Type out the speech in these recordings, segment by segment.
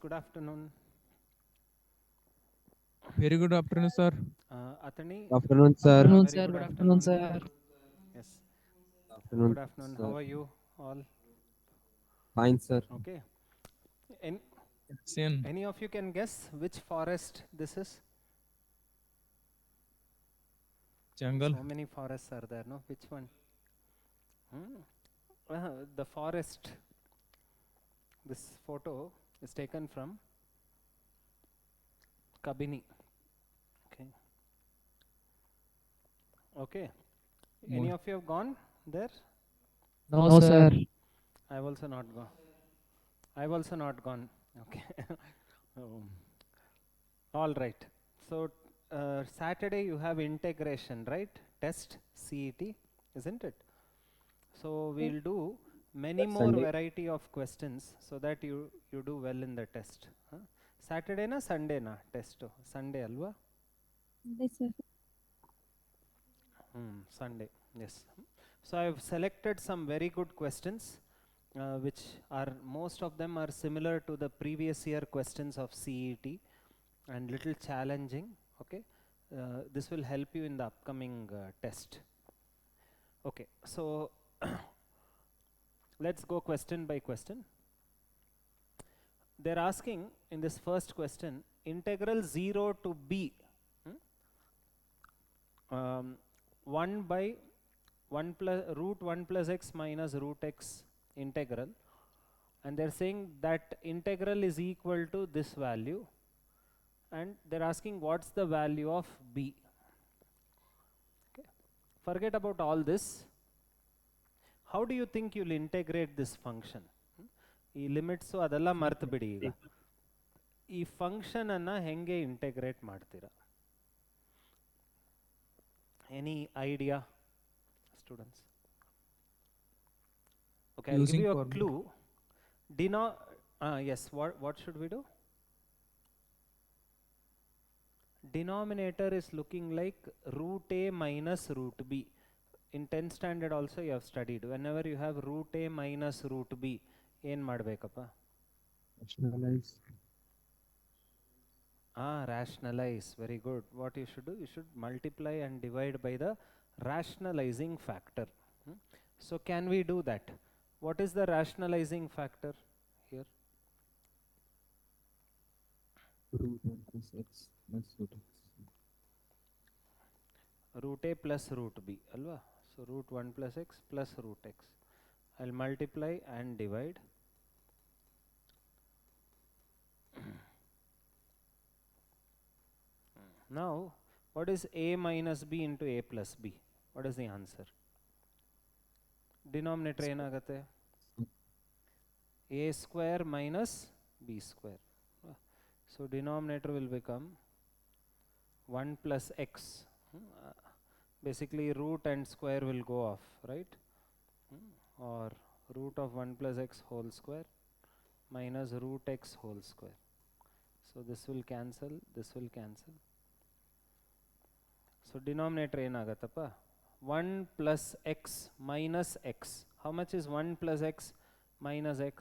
Good afternoon. Very good afternoon, sir. Attorney, Afternoon, sir. yeah, Afternoon, very sir. good Good afternoon, afternoon. sir. Yes, Afternoon, good afternoon. How sir. are you all? Fine, sir. Okay. Any, Sin, any of you can guess which forest this is? jungle, So many forests are there, no? Which one? Hmm? The forest. This photo is taken from Kabini. Okay. Okay. Any moon. of you have gone there? No, sir. I've also not gone. I've also not gone. Okay. Um, All right. So Saturday you have integration, right? Test CET, isn't it? So we'll do many That more Sunday. variety of questions so that you do well in the test. Saturday na Sunday na test Sunday alwa? Yes, sir. Sunday. Yes. So I've selected some very good questions, which are most of them are similar to the previous year questions of CET and little challenging. Okay. This will help you in the upcoming test. Okay. So let's go question by question. They're asking in this first question integral 0 to b, um, 1 by 1 plus root 1 plus x minus root x integral, and they're saying that integral is equal to this value, and they're asking what's the value of b. Okay. Forget about all this. How do you think you'll integrate this function? ಈ limits ಅದೆಲ್ಲ ಮರ್ತು ಬಿಡಿ. ಈಗ ಈ ಫಂಕ್ಷನನ್ನು ಹೆಂಗೆ integrate ಮಾಡ್ತೀರಾ? Any idea students? Okay, I'll give Using you a formula. clue. Yes, what should we do? Denominator is looking like root a minus root b. In 10th standard also you have studied. Whenever you have root a minus root b, ಏನು ಮಾಡಬೇಕಪ್ಪ? Rationalize. Rationalize. Very good. What you should do? You should multiply and divide by the rationalizing factor. So can we do that? What is the rationalizing factor here? Root 1 plus x plus root x. Root a plus root b, alva? So root 1 plus x plus root x. I'll multiply and divide. Now, what is a minus b into a plus b? What is the answer? Denominator ಏನಾಗುತ್ತೆ? A square minus b square. So denominator will become 1 plus x. Basically root and square will go off, right? Or root of 1 plus x whole square minus root x whole square. So this will cancel, this will cancel. So denominator ಏನಾಗತ್ತಪ್ಪ? 1 plus x minus x. How much is 1 plus x minus x?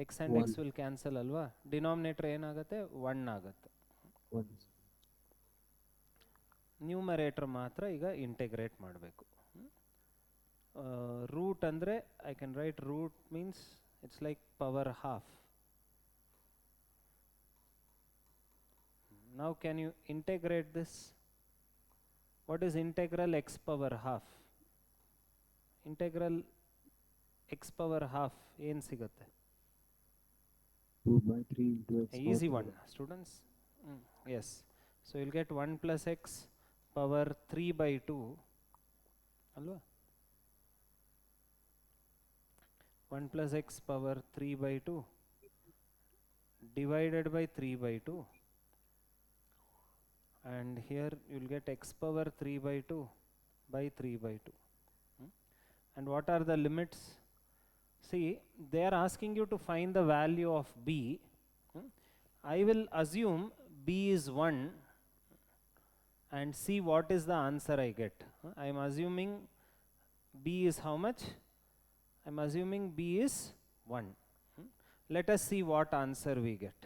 X and x 1. will cancel alva? Denominator ಏನಾಗುತ್ತೆ? 1 ಆಗುತ್ತೆ. 1. Numerator ಮಾತ್ರ ಈಗ integrate ಮಾಡಬೇಕು. Root ಅಂದರೆ I can write root means it's like power half. Now can you integrate this? What is integral x power half? Integral x power half ಏನು ಸಿಗುತ್ತೆ? 2 by 3 into x. Easy one, students. Yes. So you'll get 1 plus x power 3 by 2. Alva? 1 plus x power 3 by 2 divided by 3 by 2. And here you will get x power 3 by 2 by 3 by 2. And what are the limits? See, they are asking you to find the value of b. I will assume b is 1 and see what is the answer I get. I am assuming b is how much? I am assuming b is 1. Let us see what answer we get.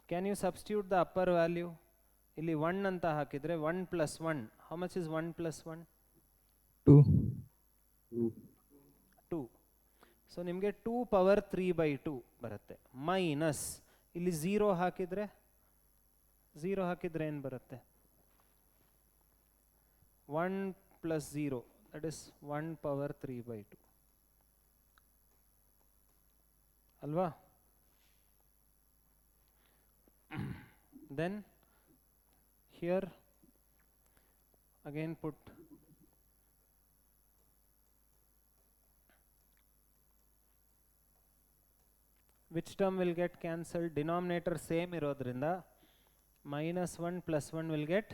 Can you substitute the upper value? ಇಲ್ಲಿ 1 ಅಂತ ಹಾಕಿದ್ರೆ 1 plus 1. How much is 1 plus 1? 2. 2. So ನಿಮಗೆ 2 power 3/2 ಬರುತ್ತೆ. Minus ಇಲ್ಲಿ 0 ಹಾಕಿದ್ರೆ ಏನು ಬರುತ್ತೆ? 1 plus 0, that is 1 power 3/2. ಅಲ್ವಾ? Then here again put which term will get cancelled? Denominator same ಇರೋದ್ರಿಂದ -1 plus 1 will get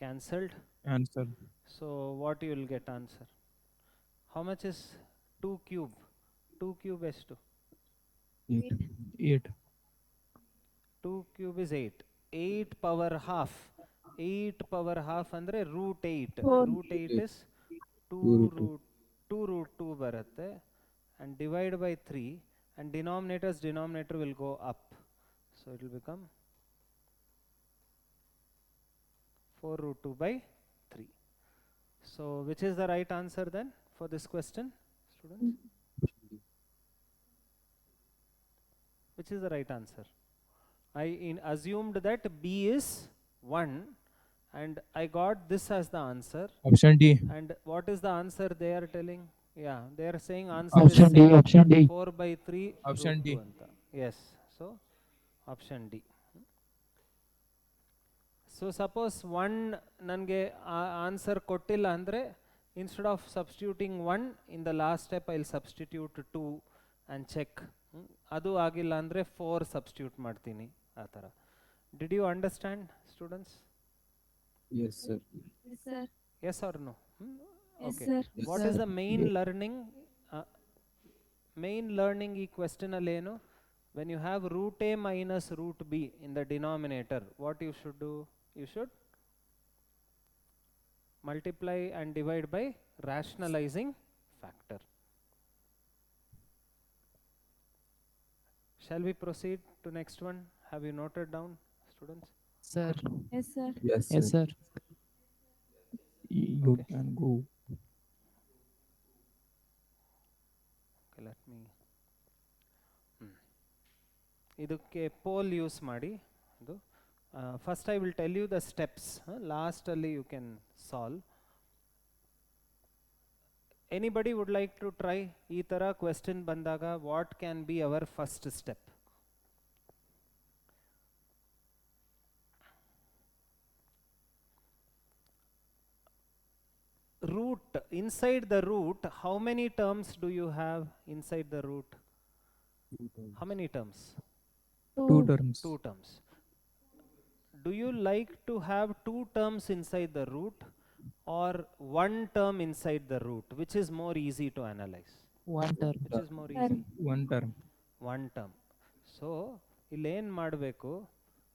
cancelled. Answer. So what you will get answer? How much is 2 cube? 2 cube ಎಷ್ಟು? 8. 2 cube is 8. 8 power half. 8 power half ಅಂದ್ರೆ √8. √8 is 2 root 2 ಬರುತ್ತೆ. And divide by 3. And denominator will go up. So it will become 4√2/3. So which is the right answer then for this question, students? Which is the right answer? I assumed that B is 1 and I got this as the answer. Option D. And what is the answer they are telling? Yeah, they are saying answer Option is D, option D. 4/3 Option root D. 2 anta. Yes, so option D. So suppose 1 ನನಗೆ answer ಕೊಟ್ಟಿಲ್ಲ ಅಂದರೆ instead of substituting 1 in the last step I'll substitute 2 and check. ಅದು ಆಗಿಲ್ಲ ಅಂದರೆ 4 substitute ಮಾಡ್ತೀನಿ ಆ ಥರ. Did you understand, students? Yes, sir. Yes, sir. Yes or no? Yes, Okay. sir. Yes, What sir. is the main learning? Main learning ಈ question ಅಲ್ಲಿ ಏನು? When you have root a minus root b in the denominator, what you should do? You should multiply and divide by rationalizing factor. Shall we proceed to next one? Have you noted down, students? Sir. Yes, sir. Yes, Yes, sir. sir. You Okay. can go. Okay, let me ಇದಕ್ಕೆ poll use ಮಾಡಿ ಅದು first I will tell you the steps. ಲಾಸ್ಟಲ್ಲಿ you can solve. Anybody would like to try? ಈ ಥರ question ಬಂದಾಗ what can be our first step? Root, inside the root, how many terms do you have inside the root? How many terms? 2 terms. 2 terms. Do you like to have 2 terms inside the root or 1 term inside the root? Which is more easy to analyze? One term. Which is more easy? 1 term. 1 term. So ಇಲ್ಲಿ ಏನು ಮಾಡಬೇಕು?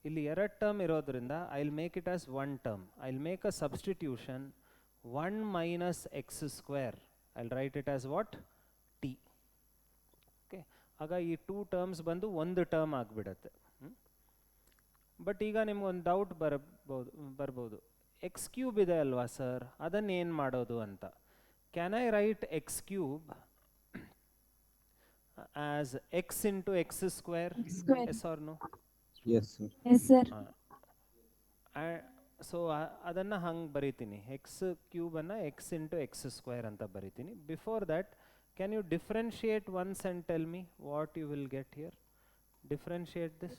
ಇಲ್ಲಿ 2 term ಇರೋದ್ರಿಂದ I'll make it as 1 term. I'll make a substitution 1 minus x square. I'll write it as what? T. Okay. ಆಗ ಈ 2 terms ಬಂದು ಒಂದು term ಆಗಿಬಿಡತ್ತೆ. ಬಟ್ ಈಗ ನಿಮ್ಗೊಂದು ಡೌಟ್ ಬರ್ಬೋದು, ಎಕ್ಸ್ ಕ್ಯೂಬ್ ಇದೆ ಅಲ್ವಾ ಸರ್, ಅದನ್ನು ಏನು ಮಾಡೋದು ಅಂತ. Can I write x cube as x into x square? Yes or no? Yes, sir. Yes, sir. So ಅದನ್ನು ಹಂಗೆ ಬರಿತೀನಿ, ಎಕ್ಸ್ ಕ್ಯೂಬನ್ನು ಎಕ್ಸ್ ಇಂಟು ಎಕ್ಸ್ ಸ್ಕ್ವೇರ್ ಅಂತ ಬರಿತೀನಿ. Before that can you differentiate once and tell me what you will get here? Differentiate this.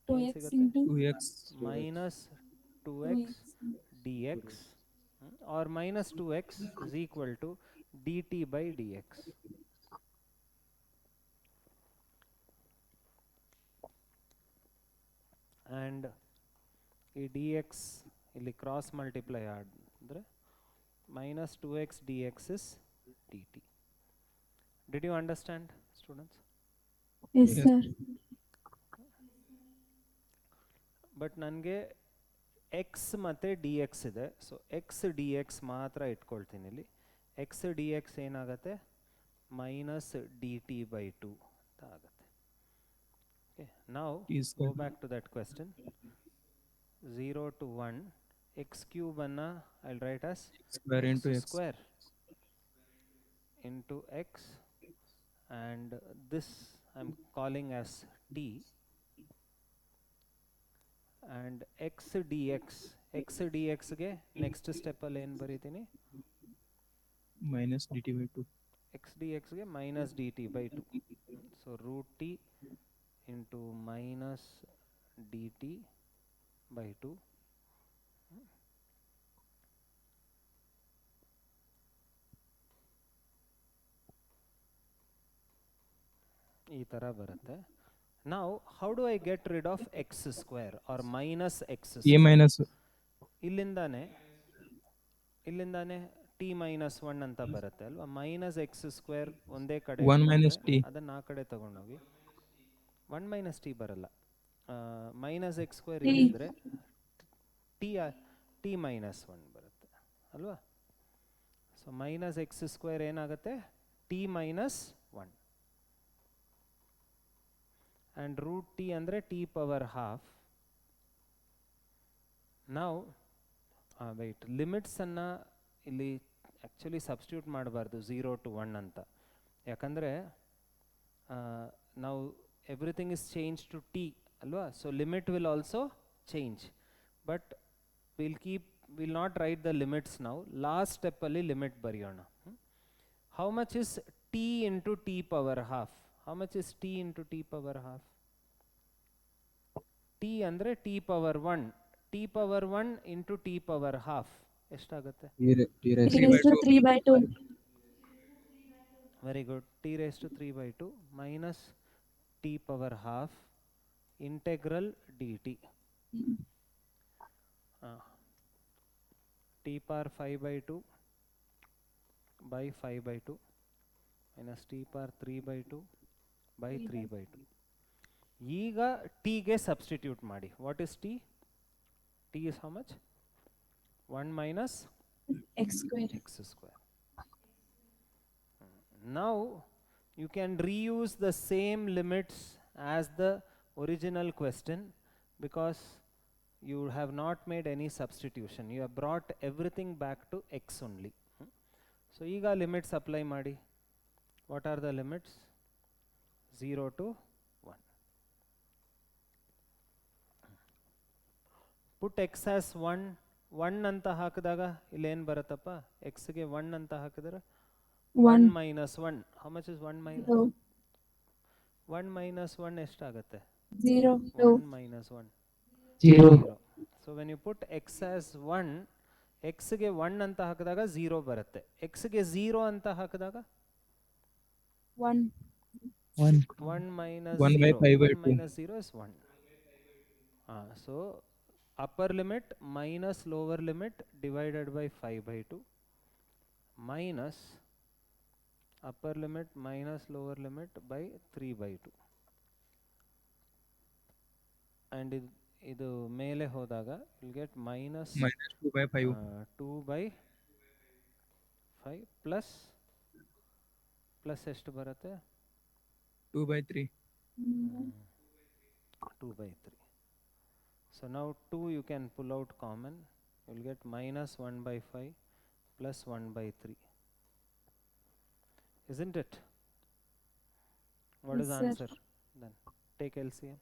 2x into 2x. Minus 2x dx or minus 2x is equal to dt by dx. And ಈ dx ಇಲ್ಲಿ cross multiply ಆದ್ರೆ minus 2x dx is dt. Did you understand, students? yes, Yes. sir. But ನನಗೆ X ಮತ್ತು D X ಇದೆ, so X D X ಮಾತ್ರ ಇಟ್ಕೊಳ್ತೀನಿ ಇಲ್ಲಿ. X D X ಏನಾಗುತ್ತೆ? minus dt by 2 ಅಂತ ಆಗುತ್ತೆ. Okay, now T go square. back to that question. 0 to 1 x cube anna I'll write as Square into x x. square into x, and this I'm calling as t, and x dx ಗೆ next step ಅಲ್ಲಿ ಏನು ಬರೀತೀನಿ, Minus dt by 2. x dx ಗೆ minus dt by 2. So root t into minus dt by 2. ಈ ಥರ ಬರುತ್ತೆ. Now how do I get rid of x square or minus x A square? minus ಇಲ್ಲಿಂದಾನೆ t minus 1 ಅಂತ ಬರುತ್ತೆ ಅಲ್ವಾ. Minus x square ಒಂದೇ ಕಡೆ 1 minus ಇಟ್ಕೊಂಡ್ರೆ t. ಅದನ್ನ ಆ ಕಡೆ ತಗೊಂಡೋಗಿ 1 ಮೈನಸ್ ಟಿ ಬರಲ್ಲ, ಮೈನಸ್ ಎಕ್ಸ್ ಸ್ಕ್ವೇರ್ T. ಇಲ್ಲಿದ್ರೆ ಟಿ ಮೈನಸ್ 1 ಬರುತ್ತೆ ಅಲ್ವಾ. ಸೊ ಮೈನಸ್ ಎಕ್ಸ್ ಸ್ಕ್ವೇರ್ ಏನಾಗುತ್ತೆ, t minus 1, and root t ಅಂದರೆ t power half. Now wait, limits ಅನ್ನ ಇಲ್ಲಿ ಆ್ಯಕ್ಚುಲಿ ಸಬ್ಸ್ಟಿಟ್ಯೂಟ್ ಮಾಡಬಾರ್ದು 0 to 1 ಅಂತ, ಯಾಕಂದರೆ ನಾವು everything is change to t ಅಲ್ವಾ. So limit will also change, but will not write the limits ನಾವು. ಲಾಸ್ಟ್ ಸ್ಟೆಪ್ಪಲ್ಲಿ ಲಿಮಿಟ್ ಬರೆಯೋಣ. How much is t into t power half? How much is t into t power half? T ಅಂದರೆ t power 1, t power 1 into t power half ಎಷ್ಟಾಗುತ್ತೆ? T raised T to raised to 3 by 2. Very good. T raise to 3 by 2 minus T power half integral D T. T power 5 by 2 by 5 by 2 minus T power 3 by 2 by 3 by 2. ಈಗ ಟಿಗೆ substitute ಮಾಡಿ. What is T? T is how much? 1 minus X square. x square. Now you can reuse the same limits as the original question because you have not made any substitution. You have brought everything back to x only. So ಈಗ limits apply ಮಾಡಿ. What are the limits? 0 to 1. Put x as 1 ಅಂತ ಹಾಕಿದಾಗ ಇಲ್ಲಿ ಏನು ಬರುತ್ತಪ್ಪ, ಎಕ್ಸ್ಗೆ 1 ಅಂತ ಹಾಕಿದ್ರೆ 1 minus 1. How much is 1 minus 0. 1 minus 1 ಎಷ್ಟಾಗುತ್ತೆ? 0. 1 minus 1 0. 0. So when you put X as 1, ಎಕ್ಸ್ಗೆ 1 ಅಂತ ಹಾಕಿದಾಗ 0 ಬರುತ್ತೆ. ಎಕ್ಸ್ಗೆ 0 ಅಂತ ಹಾಕಿದಾಗ 1. 1 minus 1 by 5 by 2. Minus 0 is 1. So upper limit minus lower limit divided by 5 by 2 minus upper limit minus lower limit by 3 by 2. And ಇದು ಮೇಲೆ ಹೋದಾಗ you'll get minus Minus 2 by 5. 2 by 5 plus ಎಷ್ಟು ಬರುತ್ತೆ? 2 by 3. 2 by 3. So now 2 you can pull out common, you will get minus 1 by 5 plus 1 by 3. Isn't it? What is the Yes, sir. answer? Then take LCM.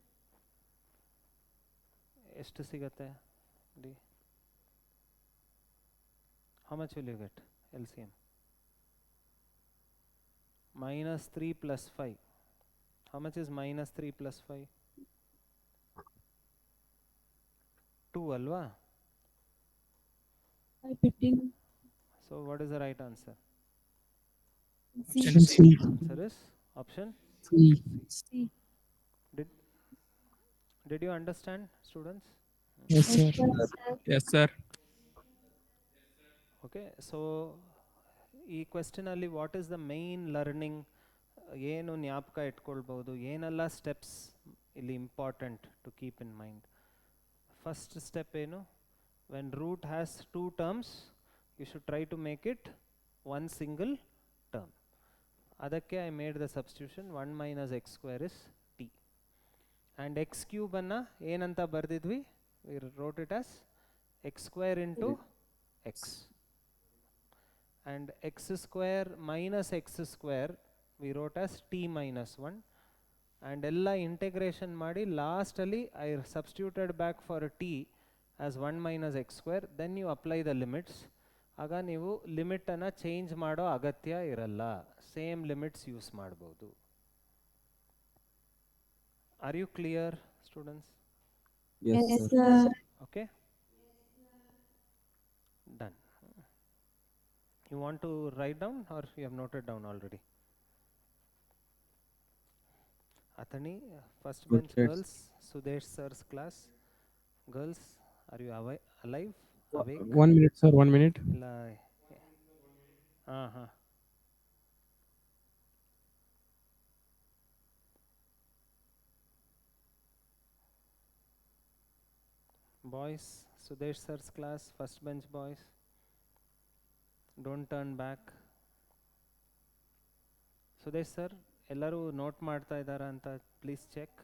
ಎಷ್ಟು ಸಿಗತ್ತೆ D? How much will you get LCM? Minus 3 plus 5. How much is minus 3 plus 5? 2 alwa. 15. So what is the right answer? C. Option C. Answer is option. C. Did you understand, students? Yes, sir. Yes, sir. Yes, sir. Okay, so ಈ question ಅಲ್ಲಿ what is the main learning, ಏನು ಜ್ಞಾಪಕ ಇಟ್ಕೊಳ್ಬೋದು, ಏನೆಲ್ಲ steps ಇಲ್ಲಿ important to keep in mind. First step ಏನು? When root has 2 terms, you should try to make it one single term. ಅದಕ್ಕೆ I made the substitution 1 minus x square is t. And x cube ಅನ್ನ ಏನಂತ ಬರ್ದಿದ್ವಿ? We wrote it as x square into x. And x square minus x square we wrote as t minus 1. And ಎಲ್ಲ integration ಮಾಡಿ last ಅಲ್ಲಿ I substituted back for t as 1 minus x square. Then you apply the limits. ಆಗ ನೀವು ಲಿಮಿಟನ್ನು change ಮಾಡೋ ಅಗತ್ಯ ಇರಲ್ಲ, same limits use ಮಾಡ್ಬೋದು. Are you clear students? Yes, Yes, sir. sir. Okay, done. You want to write down or you have noted down already? Athani, first Good bench kids. girls, Sudesh sir's class. Girls, are you alive? Awake? 1 minute, sir. 1 minute. ಇಲ್ಲ ಹಾಂ. Boys, Sudesh sir's class, first bench boys. Don't turn back. Sudesh sir, ಎಲ್ಲರೂ note ಮಾಡ್ತಾ ಇದ್ದಾರಾ ಅಂತ please check.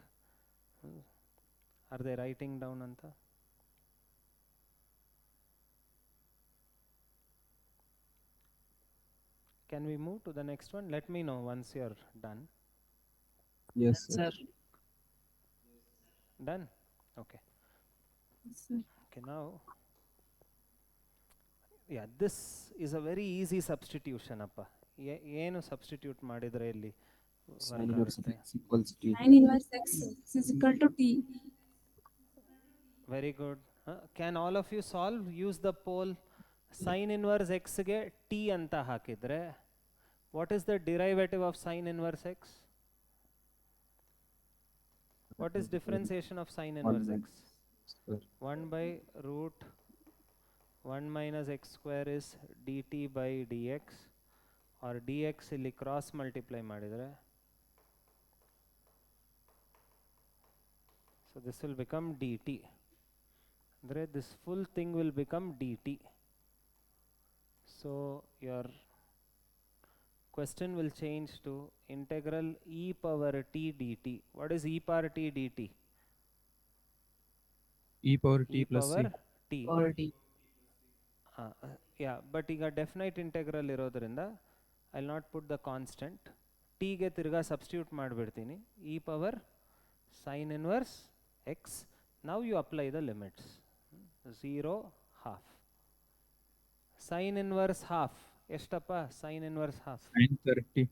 Are they writing down ಅಂತ? Can we move to the next one? Let me know once you're done. Yes, sir. Done? Okay. Yes, sir. Okay, now, yeah, this is a very easy substitution appa. ಏನು substitute ಮಾಡಿದ್ರೆ ಇಲ್ಲಿ Sin inverse of x equals t. 9 inverse x is equal to t. Very good. Can all of you solve? Use the poll. Sine inverse ಎಕ್ಸ್ಗೆ t ಅಂತ ಹಾಕಿದ್ರೆ what is the derivative of sine inverse x? What is differentiation of sine inverse x? Square. 1 by root 1 minus x square is dt by dx, or dx ಇಲ್ಲಿ cross multiply ಮಾಡಿದರೆ, so this will become dt. ಅಂದರೆ this full thing will become dt. So your question will change to integral e power t dt. What is e power t dt? E power e t plus power c. t. Power t. Yeah, but ಈಗ definite integral ಇರೋದ್ರಿಂದ I will not put the constant. ಟಿಗೆ ತಿರ್ಗಾ substitute ಮಾಡಿಬಿಡ್ತೀನಿ, e power sine inverse x. Now you apply the limits. 0 half. Sine inverse half ಎಷ್ಟಪ್ಪ? Sine inverse half Sin 30.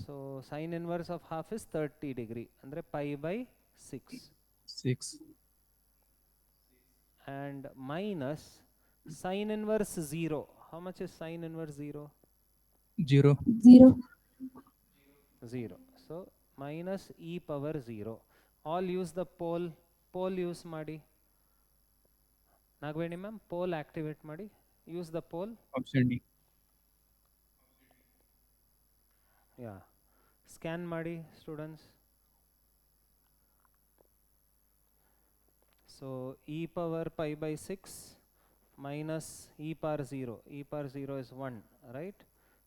So sine inverse of half is 30 degree, ಅಂದರೆ pi by 6. 6. And minus sin inverse 0. How much is sin inverse 0? 0. 0. 0. So minus e power 0. All use the pole. Pole use ಮಾಡಿ. Nagaveni ma'am, poll activate ಮಾಡಿ. Use the poll. Option D. Yeah, scan ಮಾಡಿ students. So e power pi by 6 minus e power 0. E power 0 is 1, right?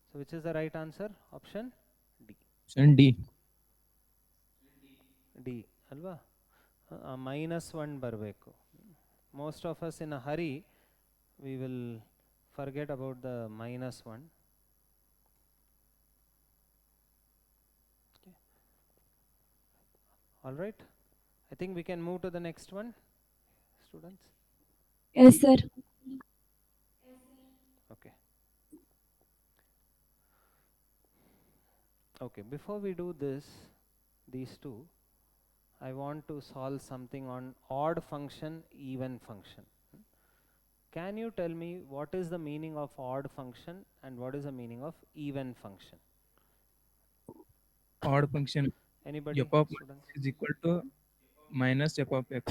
So which is the right answer? Option D. Option D. D, alva? Minus 1 ಬರಬೇಕು. Most of us in a hurry, we will forget about the minus 1. Okay. All right. I think we can move to the next one. Students? Yes, sir. Okay. Okay, before we do this, these two, I want to solve something on odd function, even function. Can you tell me what is the meaning of odd function and what is the meaning of even function? Odd function. Anybody? F of Students? is equal to minus f of x.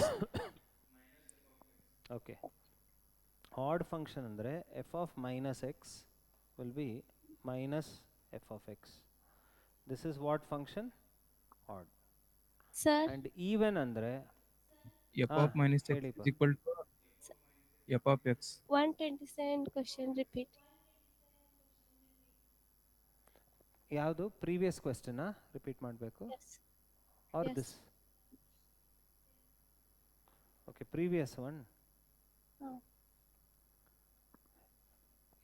Okay. Odd function andre f of minus x will be minus f of x. This is what function? Odd. Sir. And even andre F of minus x ಹೇಳಿ is equal to f of x. 127 question repeat. ಯಾವುದು previous ಕ್ವೆಶ್ಚನಾ repeat ಮಾಡಬೇಕು Yes. Are Yes. This? Okay, previous one. Oh.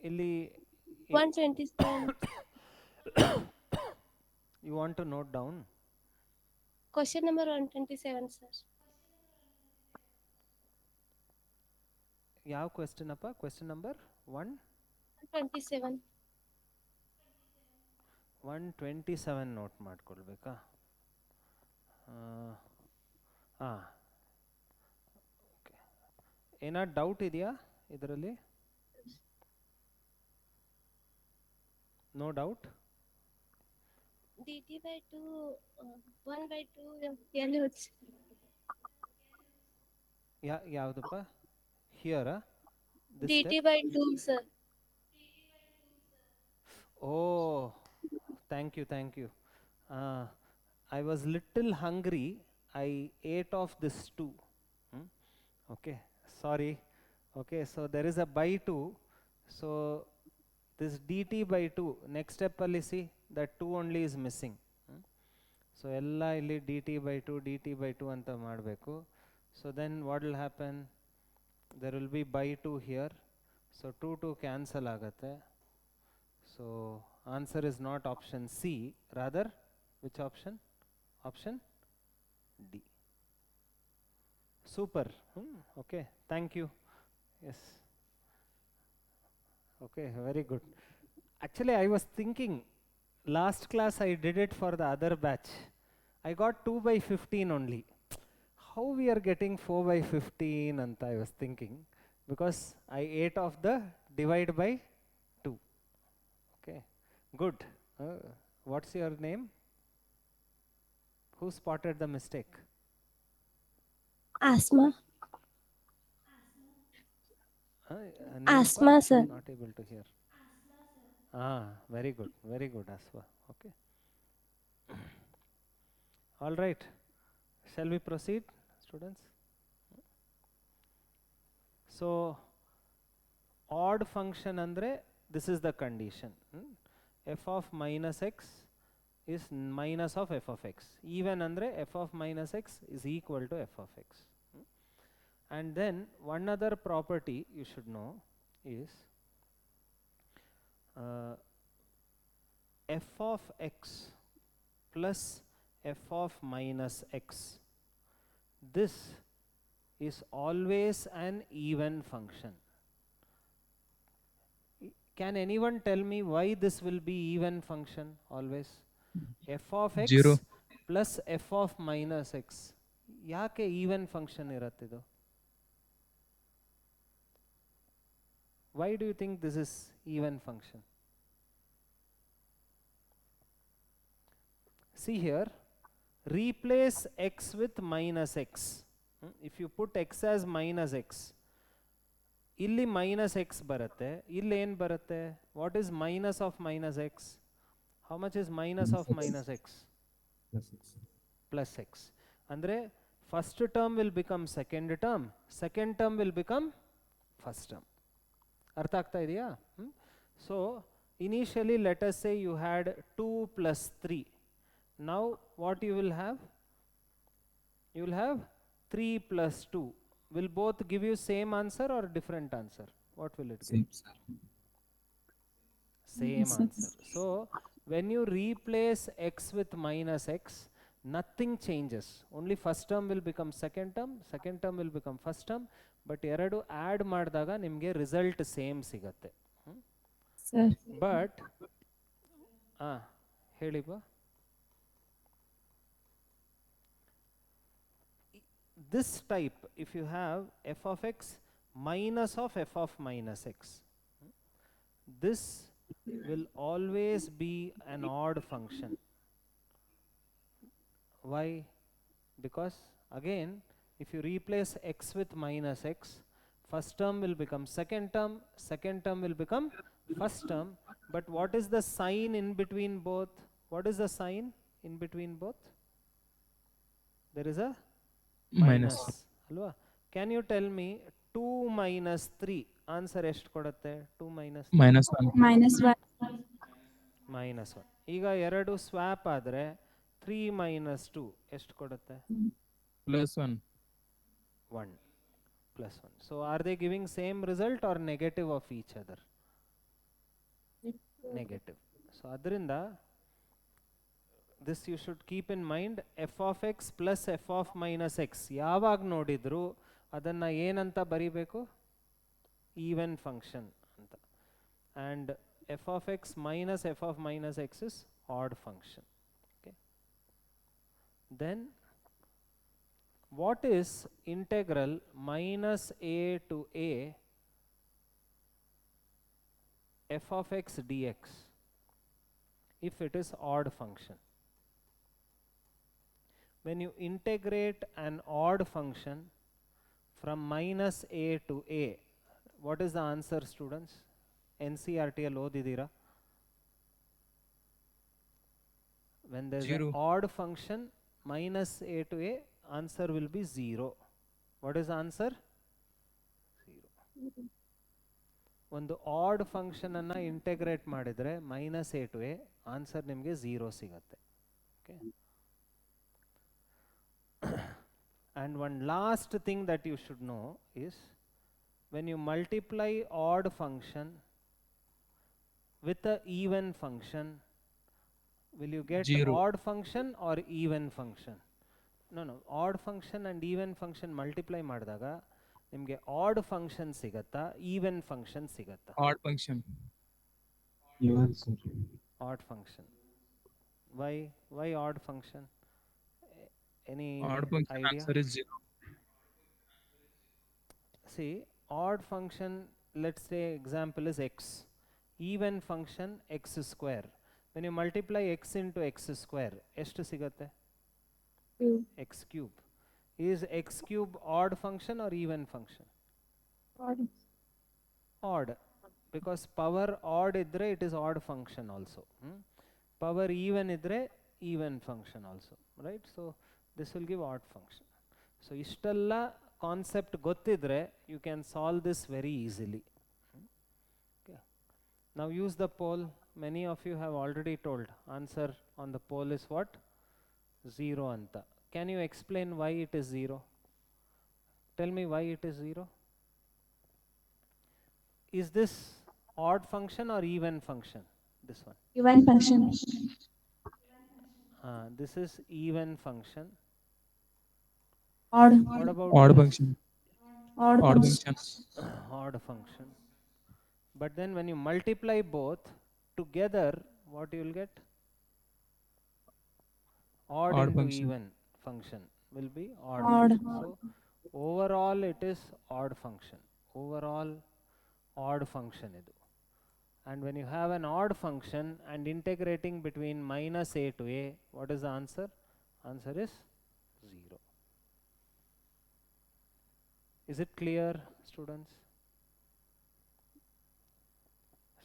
ಇಲ್ಲಿ 127. You want to note down? Question number 127, sir. ಯಾವ question ಅಪ್ಪ? Question number 127. 127 note ಮಾಡ್ಕೊಳ್ಬೇಕಾ? ಹಾಂ, okay. ಏನಾದ್ರು doubt ಇದೆಯಾ ಇದರಲ್ಲಿ? No doubt? dt by 2, 1 by 2 LH. ಯಾವುದಪ್ಪ? ಹಿಯರಾ? dt by 2, sir. Oh, thank you, thank you. I was little hungry. I ate off this too. Okay, sorry. Okay, so there is a by 2. So this dt by 2, next step alli see that 2 only is missing. So ella illi dt by 2 anta ಮಾಡಬೇಕು. So then what will happen? There will be by 2 here. So 2 cancel ಆಗತ್ತೆ. So answer is not option C, rather which option? Option D. Super. Okay, thank you. Yes. Okay, very good. Actually, I was thinking last class I did it for the other batch. I got 2 by 15 only. How we are getting 4 by 15 anta I was thinking, because I ate off the divide by 2. Okay, good. What's your name? Who spotted the mistake? Asma. Name Asma, pa? sir. Not able to hear. Very good, Asma. Okay. All right. Shall we proceed, students? So, odd function andre, this is the condition. F of minus x is minus of f of x. Even andre f of minus x is equal to f of x. And then one other property you should know is f of x plus f of minus x. This is always an even function. Can anyone tell me why this will be even function always? F of x 0. plus f of minus x. ಯಾಕೆ even function ಇರತ್ತಿದು? Why do you think this is even function? See here, replace x with minus x. If you put x as minus x, ಇಲ್ಲಿ minus x ಬರುತ್ತೆ, ಇಲ್ಲಿ ಏನು ಬರುತ್ತೆ? What is minus of minus x? How much is minus of minus x? Plus x. Plus x. ಅಂದರೆ first term will become second term will become first term. ಅರ್ಥ ಆಗ್ತಾ ಇದೆಯಾ? So initially let us say you had 2 plus 3. Now what you will have? You will have 3 plus 2. Will both give you same answer or different answer? What will it give? Same answer. So when you replace x with minus x, nothing changes. Only first term will become second term will become first term, but ಎರಡು add ಮಾಡಿದಾಗ ನಿಮಗೆ result same ಸಿಗತ್ತೆ. Sir. But ಹೇಳಿ ಬಾ. This type, if you have f of x minus of f of minus x, this will always be an odd function. Why? Because again, if you replace x with minus x, first term will become second term will become first term, but what is the sign in between both? What is the sign in between both? There is a minus. ಅಲ್ವಾ? Can you tell me 2 minus 3 answer ಎಷ್ಟು ಕೊಡುತ್ತೆ? 2 minus 3 minus 1. Minus 1. minus 1. ಈಗ ಎರಡು swap ಆದರೆ 3 minus 2 ಎಷ್ಟು ಕೊಡುತ್ತೆ? +1. 1 plus 1. So are they giving same result or negative of each other? Negative. So adrinda this you should keep in mind, f of x plus f of minus x ಯಾವಾಗ ನೋಡಿದ್ರು ಅದನ್ನು ಏನಂತ ಬರಿಬೇಕು? Even function ಅಂತ. And f of x minus f of minus x is odd function. Okay. Then what is integral minus a to a f of x dx if it is odd function? When you integrate an odd function from minus a to a, what is the answer, students? NCERT allo odidira. When there is an 0. odd function minus a to a, answer will be 0. What is the answer? 0. ಒಂದು odd function ಅನ್ನು integrate ಮಾಡಿದರೆ minus A to A, answer ನಿಮಗೆ 0 ಸಿಗುತ್ತೆ. Okay. And one last thing that you should know is, when you multiply odd function with a even function, will you get 0. odd function or even function? No, odd function and even function multiply ಮಾಡಿದಾಗ ನಿಮಗೆ add function ಸಿಗತ್ತಾ, even function ಸಿಗತ್ತಾ? Odd function. Even, sir. Odd function. Why odd function? Any Odd function idea? answer is 0. See, odd function, let's say example is x. Even function x square. When you multiply x into x square, ಎಷ್ಟು ಸಿಗತ್ತೆ? x cube. Is x cube odd function or even function? Odd. Because power odd idre it is odd function also. Power even idre even function also. Right? So this will give odd function. So ishtalla concept gottidre you can solve this very easily. Okay. Now use the poll. Many of you have already told. Answer on the poll is what? 0 anta. Can you explain why it is 0? Tell me why it is 0. Is this odd function or even function? This one. Even function. This is even function. Odd. What about Odd this? function. Odd Odd function. function. Odd function. But then when you multiply both together, what you will get? Odd Odd into function. even function will be odd. Odd. So overall it is odd function. Overall odd function idu. And when you have an odd function and integrating between minus a to a, what is the answer? Answer is 0. Is it clear, students?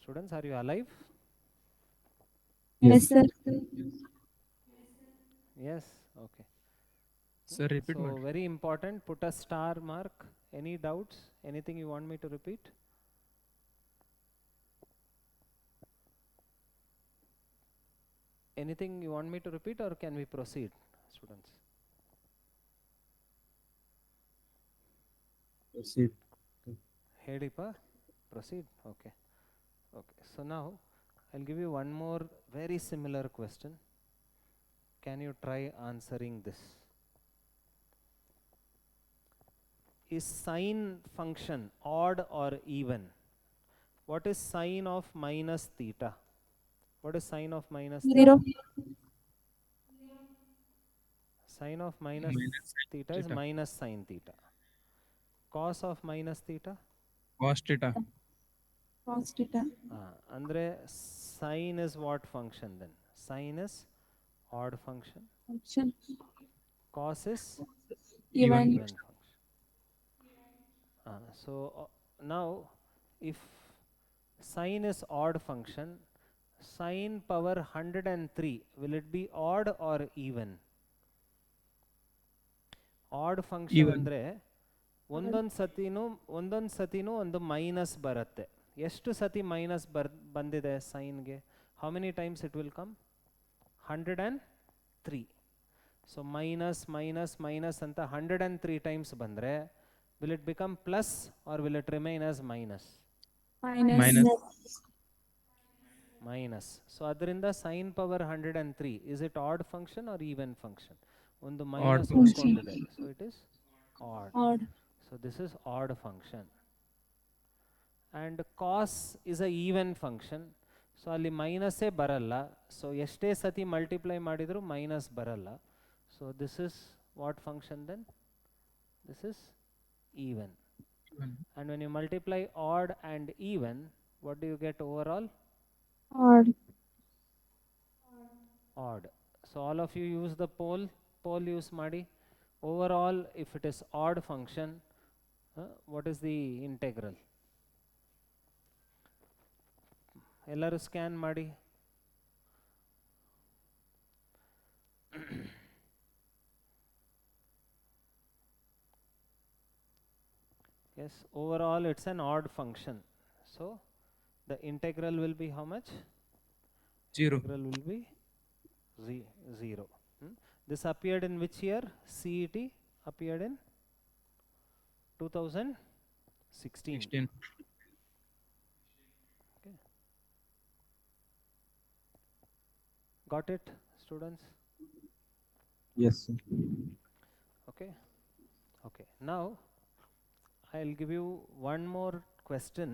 Students, are you alive? Yes, sir. Yes, okay. Sir, repeat So what? very important, put a star mark. Any doubts? Anything you want me to repeat? Anything you want me to repeat, or can we proceed, students? Proceed. Hedipa, proceed. Okay. Okay. So now I'll give you one more very similar question. Can you try answering this? Is sine function odd or even? What is sine of minus theta? What is sine of minus theta? 0. Sine of minus Minus sin theta is theta. minus sine theta. Cos of minus theta? Cos theta. Cos theta. Andre sine is what function then? Sine is odd function. Function. Cos is Even. even function. So now if sine is odd function, sine power 103, will it be odd or even? Odd function Even. ಅಂದ್ರೆ ಒಂದೊಂದು ಸತಿನೂ ಒಂದು minus ಬರುತ್ತೆ. ಎಷ್ಟು ಸತಿ minus ಬಂದಿದೆ ಸೈನ್ಗೆ? How many times it will come? 103. So minus minus minus anta 103 times bandre, will it become plus or will it remain as minus? Minus. Minus. Minus. So adrinda sin power 103, is it odd function or even function? ಒಂದು minus function. ಉಳ್ಕೊಂಡಿದೆ, so it is odd. Odd. So this is odd function. And cos is a even function, so ಅಲ್ಲಿ ಮೈನಸ್ಸೇ ಬರಲ್ಲ, so ಎಷ್ಟೇ ಸತಿ multiply ಮಾಡಿದರೂ minus ಬರಲ್ಲ. So this is what function then? This is even. And when you multiply odd and even, what do you get overall? Odd. Odd. So all of you use the pole use ಮಾಡಿ. Overall, if it is odd function, what is the integral? ಎಲ್ಲರೂ scan ಮಾಡಿ. Yes, overall it's an odd function, so the integral will be how much? 0. Integral will be 0. This appeared in which year? CET appeared in 2016. 16. Got it, students? Yes, sir. Okay. Okay. Now I'll give you one more question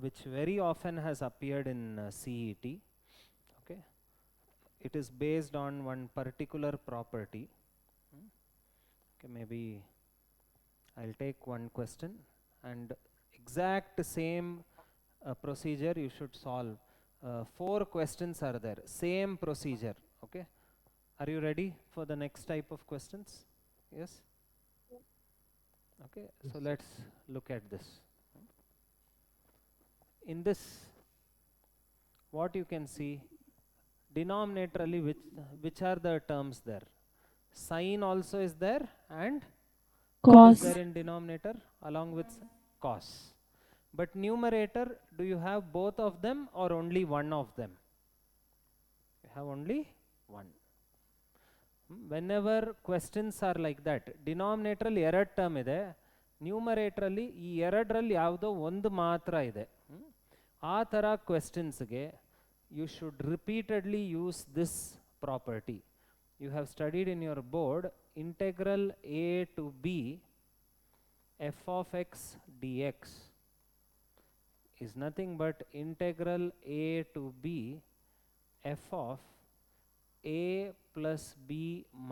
which very often has appeared in CET. Okay. It is based on one particular property. Okay, maybe I'll take one question and exact same procedure you should solve. 4 questions are there, same procedure. Okay. Are you ready for the next type of questions? Yes? Okay, so let's look at this. In this, what you can see, denominatorly which are the terms there? Sin also is there, and what Cos. is there in denominator along with cos. But numerator, do you have both of them or only one of them? You have only one. Whenever questions are like that, denominator ಅಲ್ಲಿ 2 term ಇದೆ, numerator ಅಲ್ಲಿ ಈ 2ರಲ್ಲಿ ಯಾವುದೋ ಒಂದು ಮಾತ್ರ ಇದೆ. ಆ ಥರ ಕ್ವೆಶ್ಚನ್ಸ್ಗೆ you should repeatedly use this property. You have studied in your board integral a to b f of x dx is nothing but integral a to b f of a plus b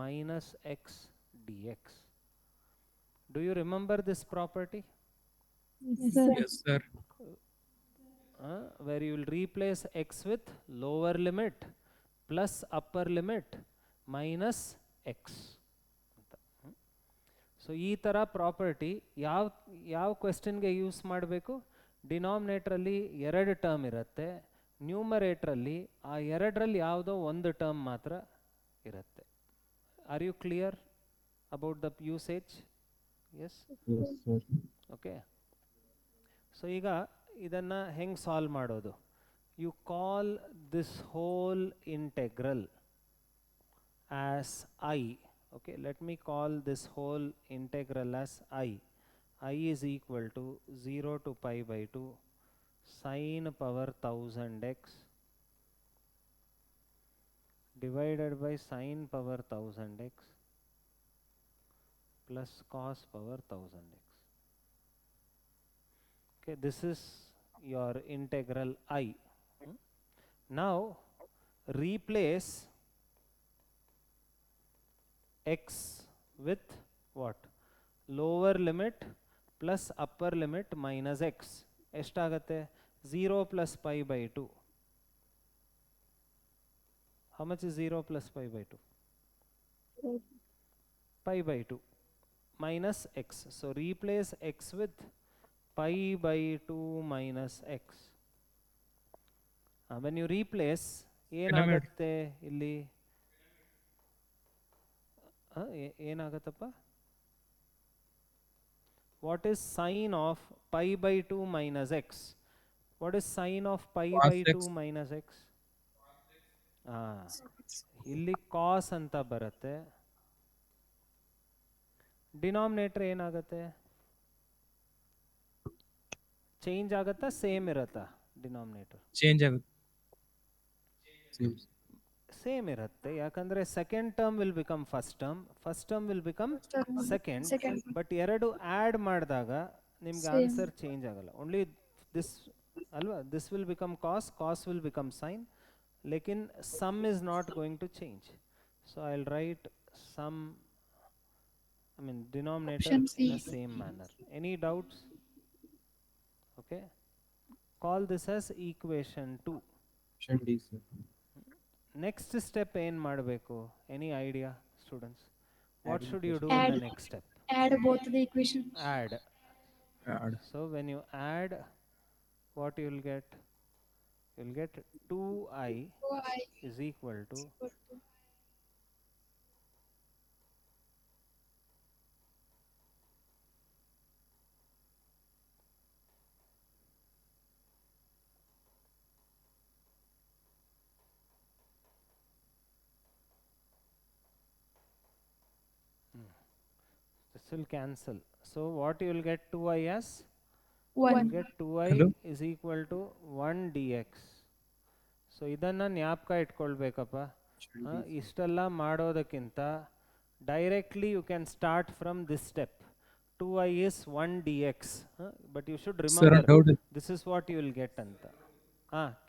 minus x dx. Do you remember this property? Yes, sir. Yes, sir. Where you will replace x with lower limit plus upper limit minus x. So ಈ ಥರ property ಯಾವ ಕ್ವೆಶ್ಚನ್ಗೆ use ಮಾಡಬೇಕು? ಡಿನಾಮಿನೇಟ್ರಲ್ಲಿ 2 term ಇರುತ್ತೆ, ನ್ಯೂಮರೇಟ್ರಲ್ಲಿ ಆ 2ರಲ್ಲಿ ಯಾವುದೋ ಒಂದು term ಮಾತ್ರ ಇರುತ್ತೆ. Are you clear about the usage? Yes. Yes, sir. ಓಕೆ. ಸೊ ಈಗ ಇದನ್ನು ಹೆಂಗೆ ಸಾಲ್ವ್ ಮಾಡೋದು? You call this whole integral as I. Okay, let me call this whole integral as I. I is equal to 0 to pi by 2 sin power 1000x divided by sin power 1000x plus cos power 1000x. Okay, this is your integral I. Now replace x with what? Lower limit plus upper limit minus x. ಎಷ್ಟಾಗತ್ತೆ? 0 plus pi by 2. How much is 0 plus pi by 2? Pi by 2 minus x. So replace x with pi by 2 minus x. When you replace, ಏನಾಗತ್ತೆ ಇಲ್ಲಿ? ಏನಾಗತ್ತಪ್ಪ? What is sine of pi by 2 minus x? What is sine of pi Cos by x. 2 minus x? ಇಲ್ಲಿ ಕಾಸ್ ಅಂತ ಬರುತ್ತೆ. Denominator ಏನಾಗುತ್ತೆ? Change ಆಗುತ್ತಾ same ಇರುತ್ತಾ? Denominator change ಆಗುತ್ತೆ. Same. Same ಇರುತ್ತೆ, ಯಾಕಂದರೆ second term will become first term will become second. But ಎರಡು ಆ್ಯಡ್ ಮಾಡಿದಾಗ ನಿಮ್ಗೆ ಆನ್ಸರ್ ಚೇಂಜ್ ಆಗಲ್ಲ. ಓನ್ಲಿ ದಿಸ್ ಅಲ್ವಾ, this will become cos will become sine, ಲೇಕಿನ್ sum is not going to change. So I will write sum, I mean denominator Option in C. the same manner. Any doubts? Okay. Call this as equation 2. Option D, sir. Next step ಏನು ಮಾಡಬೇಕು? Any idea, students? What Adding should you do equation. in Add. the next step? Add both the equation. Add. Add. So when you add, what you will get? You will get 2i is equal to this will cancel. So what you will get 2i as? You 1. will get 2i Hello? is equal to 1 dx. So ಇದನ್ನು ಜ್ಞಾಪಕ ಇಟ್ಕೊಳ್ಬೇಕಪ್ಪ. Option D, sir. ಇಷ್ಟೆಲ್ಲ ಮಾಡೋದಕ್ಕಿಂತ directly you can start from this step. 2i is 1 dx. But you should Sir, remember doubt. This is what you will get ಅಂತ.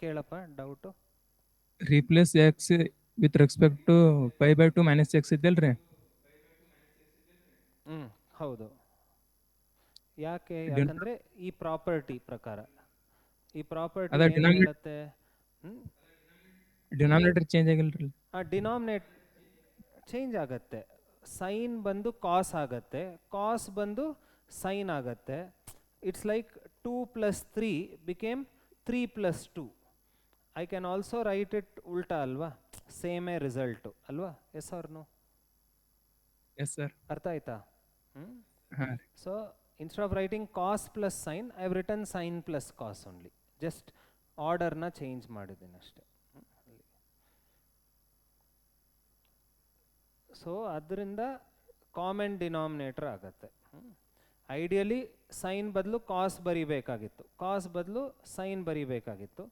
ಕೇಳಪ್ಪ doubt. Replace x with respect to pi by 2 minus x ಇದೆಯಲ್ರಿ? ಹೌದು. ಯಾಕೆ? Didn't- ಯಾಕಂದರೆ ಈ property ಪ್ರಕಾರ, ಈ property ಅದ ಏನು denominator- ಹೇಳುತ್ತೆ? ಡಿನಾಮಿನೇಟರ್ ಚೇಂಜ್ ಆಗಿಲ್ರಿ? ಡಿನಾಮಿನೇಟ್ ಚೇಂಜ್ ಆಗತ್ತೆ. ಸೈನ್ ಬಂದು ಕಾಸ್ ಆಗತ್ತೆ, ಕಾಸ್ ಬಂದು ಸೈನ್ ಆಗತ್ತೆ. It's like 2 + 3 became 3 + 2. I can also write it ಉಲ್ಟಾ ಅಲ್ವಾ? ಸೇಮೇ ರಿಸಲ್ಟು ಅಲ್ವಾ? Yes or no? Yes sir. ಅರ್ಥ ಆಯ್ತಾ? ಹಾಂ. So instead of writing cos plus sine, I have written sine plus cos only. Just ಆರ್ಡರ್ನ ಚೇಂಜ್ ಮಾಡಿದ್ದೀನಿ ಅಷ್ಟೇ. ಸೊ ಅದರಿಂದ ಕಾಮನ್ ಡಿನಾಮಿನೇಟರ್ ಆಗುತ್ತೆ. ಐಡಿಯಲಿ ಸೈನ್ ಬದಲು ಕಾಸ್ ಬರಿಬೇಕಾಗಿತ್ತು, ಕಾಸ್ ಬದಲು ಸೈನ್ ಬರಿಬೇಕಾಗಿತ್ತು.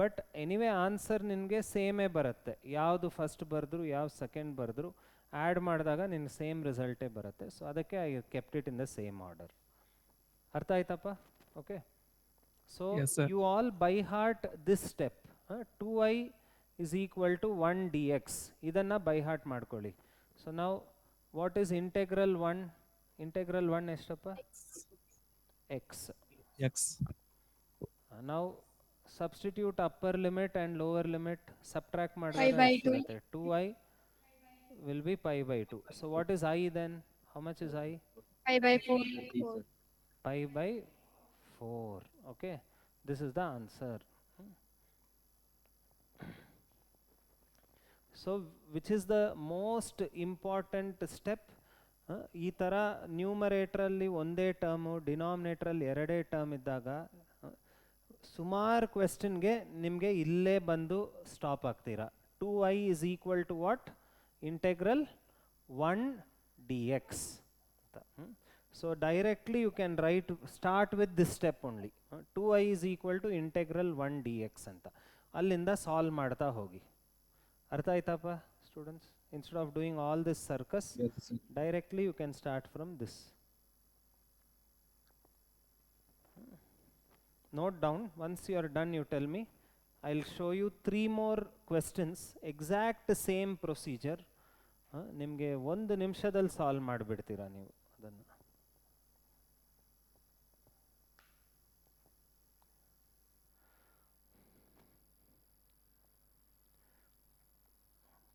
ಬಟ್ ಎನಿವೇ ಆನ್ಸರ್ ನಿನಗೆ ಸೇಮೇ ಬರುತ್ತೆ. ಯಾವುದು ಫಸ್ಟ್ ಬರೆದ್ರು ಯಾವ್ದು ಸೆಕೆಂಡ್ ಬರೆದ್ರು ಆ್ಯಡ್ ಮಾಡಿದಾಗ ನಿನ್ನ ಸೇಮ್ ರಿಸಲ್ಟೇ ಬರುತ್ತೆ. ಸೊ ಅದಕ್ಕೆ I kept it in the same order. ಅರ್ಥ ಆಯ್ತಪ್ಪ? Okay. So Yes, sir. You all by heart this step. 2i is equal to 1 dx. ಇದನ್ನು ಬೈ ಹಾರ್ಟ್ ಮಾಡ್ಕೊಳ್ಳಿ. ಸೊ ನಾವು ವಾಟ್ ಈಸ್ ಇಂಟೆಗ್ರಲ್ 1? ಇಂಟೆಗ್ರಲ್ 1 ಎಷ್ಟಪ್ಪ? x. X. ನಾವು substitute upper limit and lower limit subtract Pi ಮಾಡಿದಾಗ by ಎಷ್ಟಿರುತ್ತೆ? 2i will be pi by 2. So what is I then? How much is I? Pi by 4. D, sir. Pi by 4. Okay, this is the answer. So which is the most important step? ಈ ಥರ ನ್ಯೂಮರೇಟ್ರಲ್ಲಿ ಒಂದೇ term, ಡಿನಾಮಿನೇಟ್ರಲ್ಲಿ ಎರಡೇ term ಇದ್ದಾಗ ಸುಮಾರು ಕ್ವೆಶ್ಚನ್ಗೆ ನಿಮಗೆ ಇಲ್ಲೇ ಬಂದು stop ಆಗ್ತೀರಾ. 2i is equal to what? Integral 1 dx. So directly you can write, start with this step only. 2i is equal to integral 1 dx ಅಂತ ಅಲ್ಲಿಂದ ಸಾಲ್ವ್ ಮಾಡ್ತಾ ಹೋಗಿ. ಅರ್ಥ ಆಯ್ತಪ್ಪ students? Instead of doing all this circus, Yes, sir. directly you can start from this. Note down. Once you are done, you tell me. I'll show you 3 more questions, exact same procedure. ನಿಮಗೆ 1 ನಿಮಿಷದಲ್ಲಿ solve ಮಾಡಿಬಿಡ್ತೀರಾ ನೀವು ಅದನ್ನು.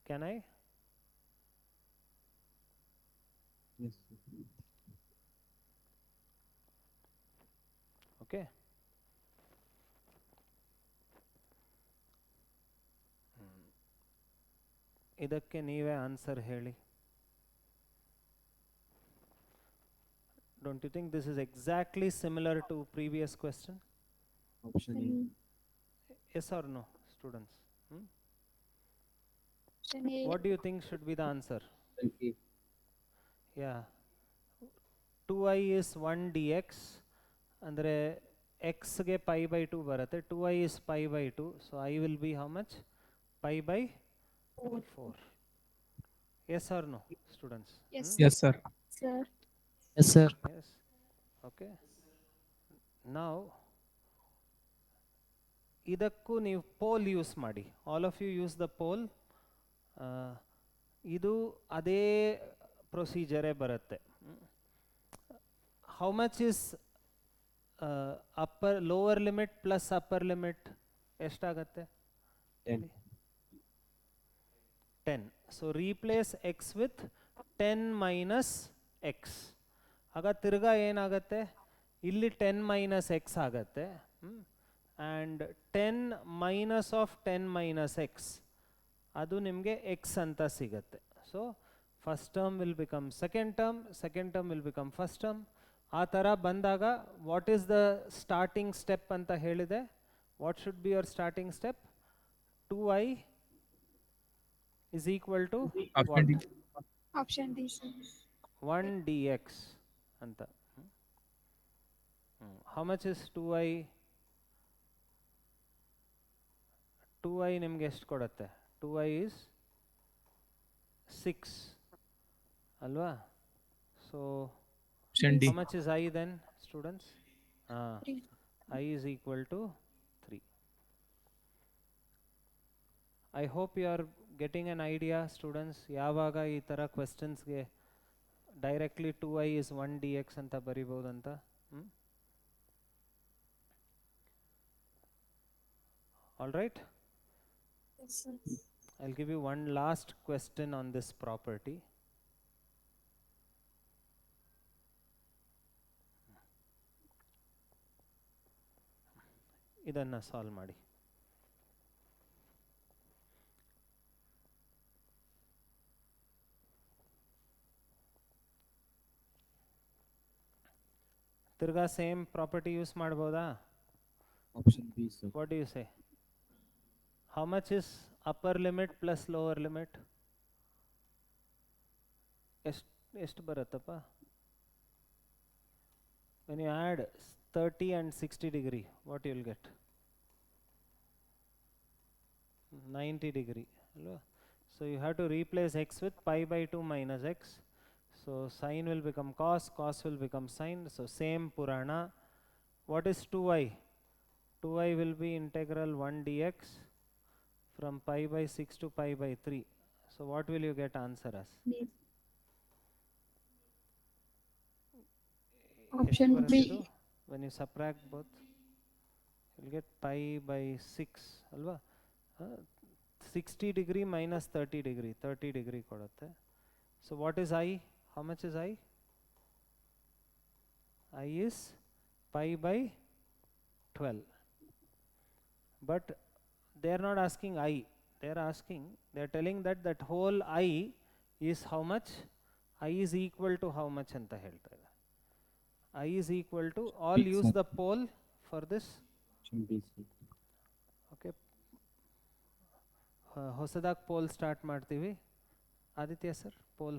Can I? Yes, sir. Okay. ಇದಕ್ಕೆ ನೀವೇ answer ಹೇಳಿ. Don't you think this is exactly similar to previous question? Option A. Yes or no, students? Option A. What do you think should be the answer? A. Yeah. 2i is 1 dx. ಅಂದರೆ x ಗೆ pi by 2 ಬರುತ್ತೆ. 2i is pi by 2. So I will be how much? Pi by 4. Yes or no, students? Yes. Yes, sir. Sir. Yes, sir. Yes. Okay. Now ಇದಕ್ಕೂ ನೀವು poll use ಮಾಡಿ. All of you use the poll. ಇದು ಅದೇ ಪ್ರೊಸೀಜರೇ ಬರುತ್ತೆ. How much is upper lower limit plus upper limit ಎಷ್ಟಾಗತ್ತೆ? 10. 10. So replace x with 10 minus x. ಆಗ ತಿರ್ಗಾ ಏನಾಗತ್ತೆ? ಇಲ್ಲಿ 10 ಮೈನಸ್ ಎಕ್ಸ್ ಆಗತ್ತೆ. And 10 minus of 10 minus x ಅದು ನಿಮಗೆ ಎಕ್ಸ್ ಅಂತ ಸಿಗತ್ತೆ. So first term will become second term will become first term. ಆ ಥರ ಬಂದಾಗ what is the starting step ಅಂತ ಹೇಳಿದೆ? What should be your starting step? 2i is equal to Option D. Option D, sir. 1 dx ಅಂತ. How much is 2i? 2i ನಿಮಗೆ ಎಷ್ಟು ಕೊಡುತ್ತೆ? 2i is 6 ಅಲ್ವಾ? So Option D. how much is I then, students? 3. I is equal to 3. I hope you are getting an idea, students. ಯಾವಾಗ ಈ ಥರ ಕ್ವೆಶ್ಚನ್ಸ್ಗೆ directly 2i is 1 dx ಅಂತ ಬರಿಬೋದಂತ. All right. Yes, sir. I'll give you one last question on this property. ಇದನ್ನು solve ಮಾಡಿ. ತಿರ್ಗಾ same property use ಮಾಡ್ಬೋದಾ? Option B, sir. What do you say? How much is upper limit plus lower limit? ಎಷ್ಟು ಬರುತ್ತಪ್ಪ? When you add 30 and 60 degree, what you will get? 90 degree. ಅಲ್ವಾ? So you have to replace x with pi by 2 minus x. So sine will become cos, cos will become sine. So same Purana. What is 2i? 2i will be integral 1 dx from pi by 6 to pi by 3. So what will you get answer as? B. Option B. When you subtract both, you'll get pi by 6 alva. 60 degree minus 30 degree, 30 degree kodutte. So what is I? How much is I? I is pi by 12. But they are not asking I. They are telling that that whole I is how much? I is equal to how much anta heltare. I is equal to, all use the pole for this. Option B, sir. Okay. ಹೊಸದಾಗಿ poll start ಮಾಡ್ತೀವಿ. Aditya sir poll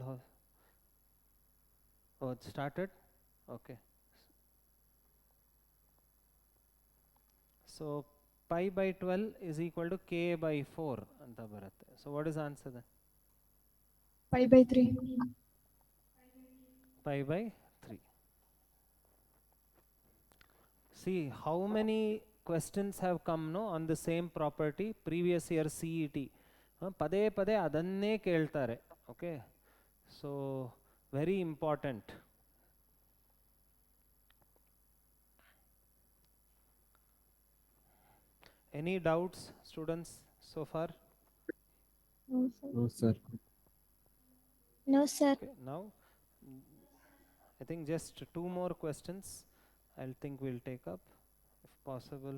started. Okay. So pi by 12 is equal to k by 4 ಅಂತ ಬರುತ್ತೆ. So what is the answer then? Pi by 3. Pi by 3. See how many questions have come no on the same property previous year CET. ಪದೇ ಪದೇ ಅದನ್ನೇ ಕೇಳ್ತಾರೆ. Okay. So very important. Any doubts, students, so far? No, sir. No, sir. No, sir. Okay, now I think just 2 more questions I'll think we'll take up if possible.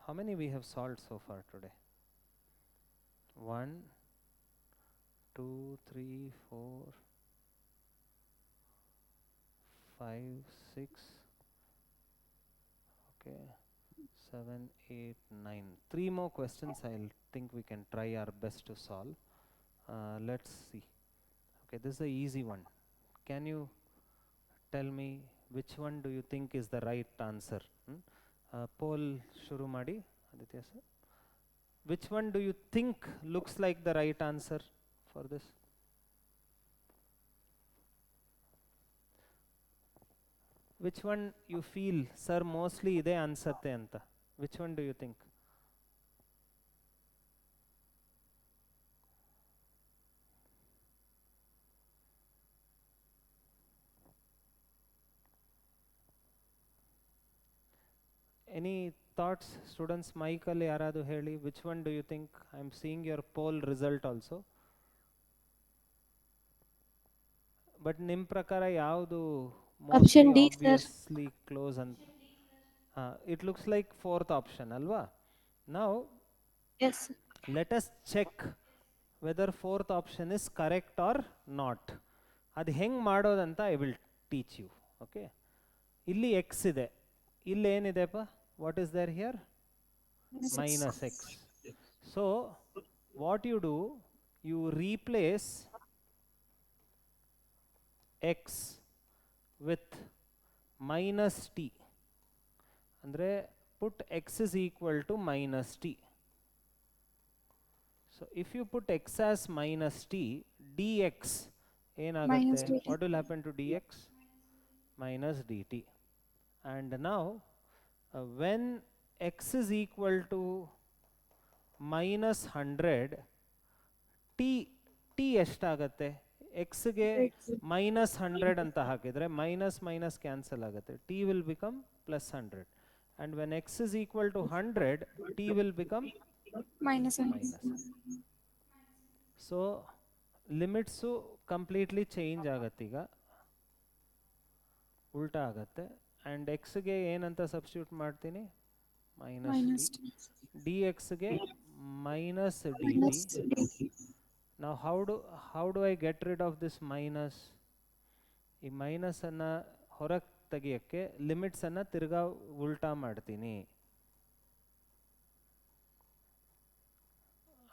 How many we have solved so far today? 1, 2, 3, 4, 5, 6. Okay. 7, 8, 9. 3 more questions I'll think we can try our best to solve. Let's see. Okay, this is a easy one. Can you tell me which one do you think is the right answer? Poll shuru ಮಾಡಿ Aditya sir. Which one do you think looks like the right answer for this? Which one you feel, sir, mostly ide ansate anta? Which one do you think? Any thoughts, students? Mic alli yaradu heli, which one do you think? I am seeing your poll result also. But nim prakara yavdu Option mostly D, sir. obviously close and it looks like fourth option alva. Now Yes, sir. let us check whether fourth option is correct or not. ಅದು ಹೆಂಗೆ ಮಾಡೋದಂತ I will teach you. Okay, ಇಲ್ಲಿ x ಇದೆ, ಇಲ್ಲಿ ಏನಿದೆಪ್ಪ? What is there here? Minus x. So what you do, you replace x with minus t. Andre put x is equal to minus t. So if you put x as minus t, dx Minus ಏನಾಗುತ್ತೆ? dt. What will happen to dx? Minus dt. And now when x is equal to minus 100, t ಎಷ್ಟಾಗತ್ತೆ? ಎಕ್ಸ್ಗೆ minus 100 ಅಂತ ಹಾಕಿದರೆ minus minus cancel ಆಗುತ್ತೆ. t will become plus 100. And when x is equal to 100, t will become minus and minus 100. So limits completely change ಆಗತ್ತೆ, ಈಗ ಉಲ್ಟಾ ಆಗತ್ತೆ. And ಎಕ್ಸ್ಗೆ ಏನಂತ substitute ಮಾಡ್ತೀನಿ? minus minus t. ಡಿ ಎಕ್ಸ್ಗೆ ಮೈನಸ್ ಡಿ Minus ಟಿ. ನಾವು how do I get rid of this minus? ಈ ಮೈನಸನ್ನು ಹೊರಗೆ ತೆಗಿಯೋಕ್ಕೆ ಲಿಮಿಟ್ಸನ್ನು ತಿರ್ಗಾ ಉಲ್ಟಾ ಮಾಡ್ತೀನಿ.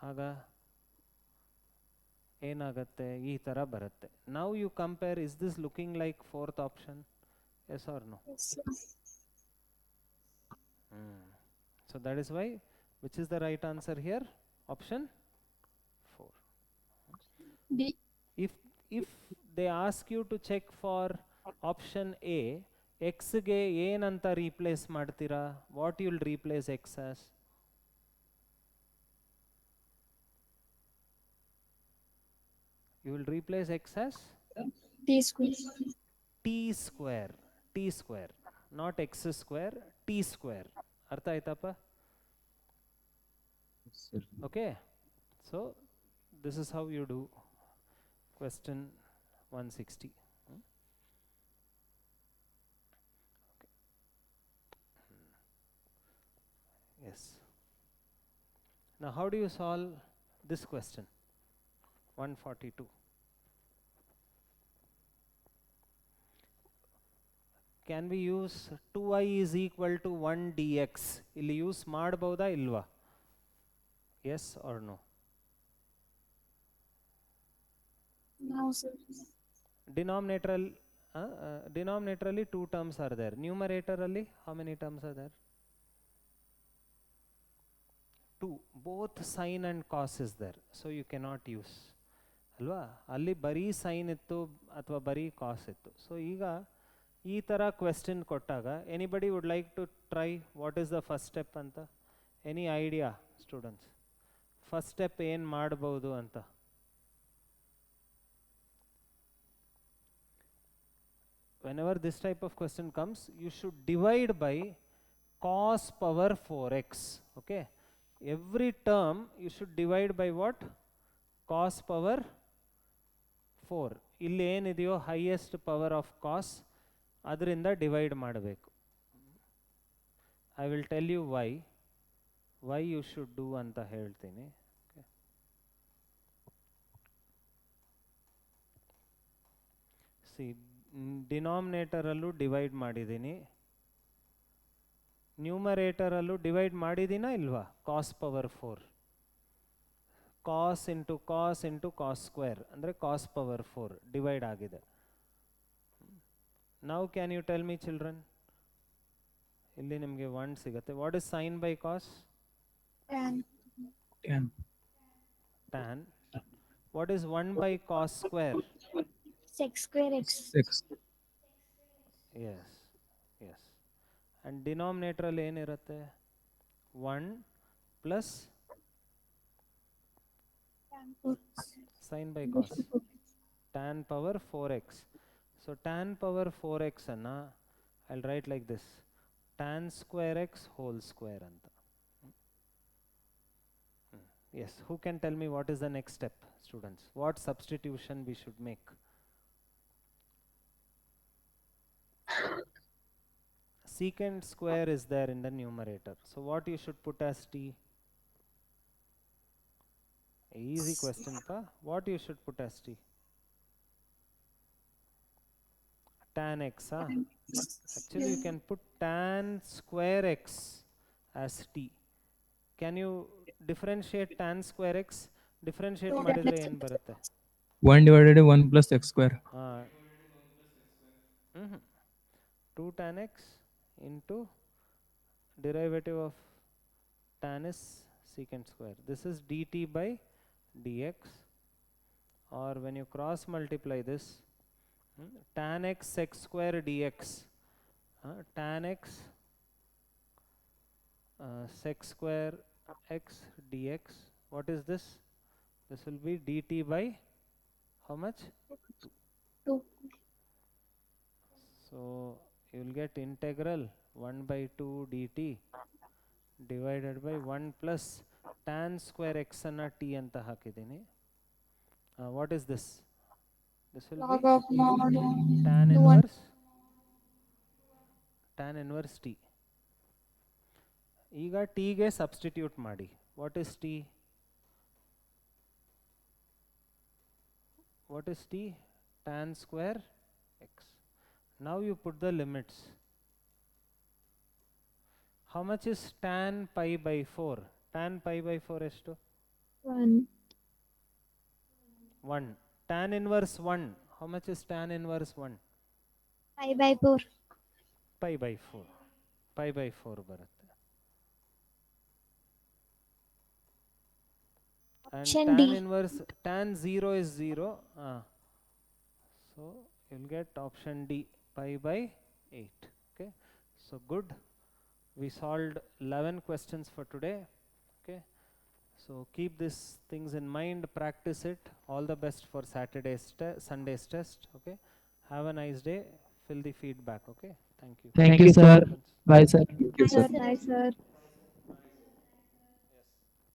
ಆಗ ಏನಾಗುತ್ತೆ? ಈ ಥರ ಬರುತ್ತೆ. Now you compare, is this looking like fourth option? Yes or no? Yes, sir. So that is why, which is the right answer here? Option 4. D. If they ask you to check for option A, x ಗೆ ಏನಂತ replace ಮಾಡ್ತೀರಾ? What you will replace x as? You will replace x as D square. t square. T square, not x square, t square. ಅರ್ಥ ಆಯ್ತಪ್ಪ? Yes, sir. Okay, so this is how you do question 160. Okay. Yes. Now how do you solve this question? 142. Can we use 2i is equal to 1 dx? ಇಲ್ಲಿ use ಮಾಡಬಹುದಾ ಇಲ್ವಾ? Yes or no? No, sir. Denominatorally 2 terms are there. Numeratorally how many terms are there? 2. Both sin and cos is there, so you cannot use. ಅಲ್ವಾ? ಅಲ್ಲಿ ಬರೀ sign ಇತ್ತು ಅಥವಾ ಬರೀ ಕಾಸ್ ಇತ್ತು. ಸೊ ಈಗ ಈ ಥರ ಕ್ವೆಶ್ಚನ್ ಕೊಟ್ಟಾಗ anybody would like to try what is the first step ಅಂತ? Any idea students? First step ಏನು ಮಾಡ್ಬೋದು ಅಂತ? Whenever this type of question comes, you should divide by cos power 4x. Okay, every term you should divide by what? Cos power 4. ಇಲ್ಲಿ ಏನಿದೆಯೋ highest power of ಕಾಸ್, ಅದರಿಂದ divide ಮಾಡಬೇಕು. I will tell you why you should do ಅಂತ ಹೇಳ್ತೀನಿ. C, ಡಿನಾಮಿನೇಟರಲ್ಲೂ divide ಮಾಡಿದ್ದೀನಿ, ನ್ಯೂಮರೇಟರಲ್ಲೂ divide ಮಾಡಿದ್ದೀನಾ ಇಲ್ವಾ? ಕಾಸ್ power 4. cos into cos into cos square ಅಂದರೆ cos power 4 divide ಆಗಿದೆ. Now can you tell me children, ಇಲ್ಲಿ ನಿಮಗೆ 1 ಸಿಗುತ್ತೆ. What is sin by cos? Tan. Tan. What is 1 by cos square? Sec square x. Yes, yes. And denominator ಅಲ್ಲಿ ಏನಿರುತ್ತೆ? 1 plus Tan 4. sin by cos. Tan power 4x. So tan power 4x ಅನ್ನ I'll write like this. Tan square x whole square ಅಂತ. Yes, who can tell me what is the next step, students? What substitution we should make? Secant square is there in the numerator. So what you should put as t? Easy question, pa. What you should put as t? Tan x, huh? Actually, you can put tan square x as t. Can you differentiate tan square x? Differentiate ಮಾಡಿದ್ರೆ ಏನು ಬರುತ್ತೆ? 1 divided by 1 plus x square. 2 tan x into derivative of tan is secant square. This is dt by dx, or when you cross multiply this, tan x sec square dx, tan x sec square x dx. What is this? This will be dt by how much? 2. So you will get integral 1 by 2 dt divided by 1 plus tan square x anna t anta hakidini. What is this? This will Log be of mod. tan one. inverse t. ಈಗ t ಗೆ substitute ಮಾಡಿ. What is t? What is t? Tan square x. Now you put the limits. How much is tan pi by 4? Tan pi by 4 ಎಷ್ಟು? 1. 1. Tan inverse 1. How much is tan inverse 1? Pi by 4. Pi by 4. Pi by 4 ಬರುತ್ತೆ. And Option tan D. inverse, tan 0 is 0. So you'll get option D, pi by 8. Okay. So good. We solved 11 questions for today. Okay. So keep these things in mind, practice it. All the best for Sunday's test. Okay. Have a nice day. Fill the feedback. Okay. Thank you. Thank you, sir. Bye, sir. Bye, sir.